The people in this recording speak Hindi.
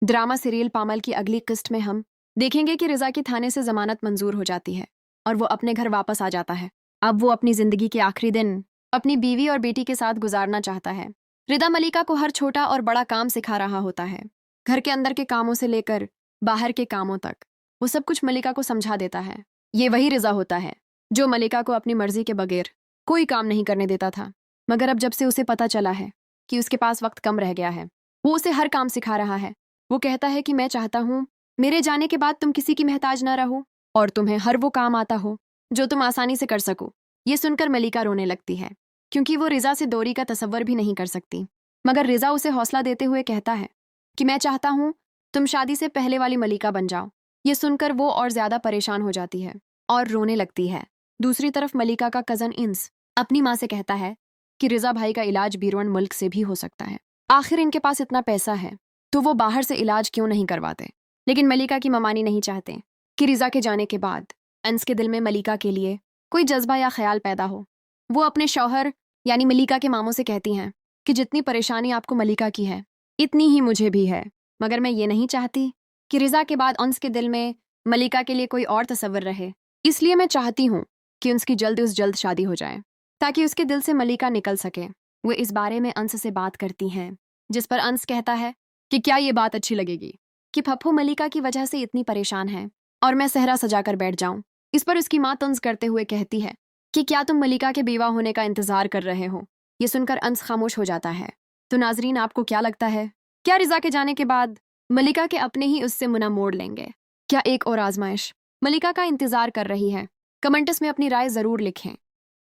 ड्रामा सीरियल पामल की अगली किस्त में हम देखेंगे कि रिजा की थाने से जमानत मंजूर हो जाती है और वो अपने घर वापस आ जाता है। अब वो अपनी जिंदगी के आखिरी दिन अपनी बीवी और बेटी के साथ गुजारना चाहता है। रिदा मलिका को हर छोटा और बड़ा काम सिखा रहा होता है, घर के अंदर के कामों से लेकर बाहर के कामों तक। वो सब कुछ मलिका को समझा देता है। ये वही रिजा होता है जो मलिका को अपनी मर्जी के बगैर कोई काम नहीं करने देता था, मगर अब जब से उसे पता चला है कि उसके पास वक्त कम रह गया है, वो उसे हर काम सिखा रहा है। वो कहता है कि मैं चाहता हूँ मेरे जाने के बाद तुम किसी की मोहताज ना रहो और तुम्हें हर वो काम आता हो जो तुम आसानी से कर सको। ये सुनकर मलिका रोने लगती है, क्योंकि वो रिजा से दूरी का तसव्वुर भी नहीं कर सकती। मगर रिजा उसे हौसला देते हुए कहता है कि मैं चाहता हूँ तुम शादी से पहले वाली मलिका बन जाओ। ये सुनकर वो और ज्यादा परेशान हो जाती है और रोने लगती है। दूसरी तरफ मलिका का कजन इंस अपनी माँ से कहता है कि रिजा भाई का इलाज बीरवन मुल्क से भी हो सकता है। आखिर इनके पास इतना पैसा है तो वो बाहर से इलाज क्यों नहीं करवाते। लेकिन मलिका की ममानी नहीं चाहते कि रिजा के जाने के बाद अंस के दिल में मलिका के लिए कोई जज्बा या ख्याल पैदा हो। वो अपने शौहर यानी मलिका के मामों से कहती हैं कि जितनी परेशानी आपको मलिका की है इतनी ही मुझे भी है, मगर मैं ये नहीं चाहती कि रिजा के बाद अंस के दिल में मलिका के लिए कोई और तसव्वुर रहे। इसलिए मैं चाहती हूँ कि उसकी जल्द शादी हो जाए ताकि उसके दिल से मलिका निकल सके। वो इस बारे में अंस से बात करती हैं, जिस पर अंस कहता है कि क्या ये बात अच्छी लगेगी कि पप्पू मलिका की वजह से इतनी परेशान है और मैं सहरा सजाकर बैठ जाऊं। इस पर उसकी माँ तंज करते हुए कहती है कि क्या तुम मलिका के बेवा होने का इंतजार कर रहे हो। ये सुनकर अंस खामोश हो जाता है। तो नाजरीन, आपको क्या लगता है, क्या रिजा के जाने के बाद मलिका के अपने ही उससे मुना मोड़ लेंगे? क्या एक और आजमाइश मलिका का इंतजार कर रही है? कमेंट्स में अपनी राय जरूर लिखें।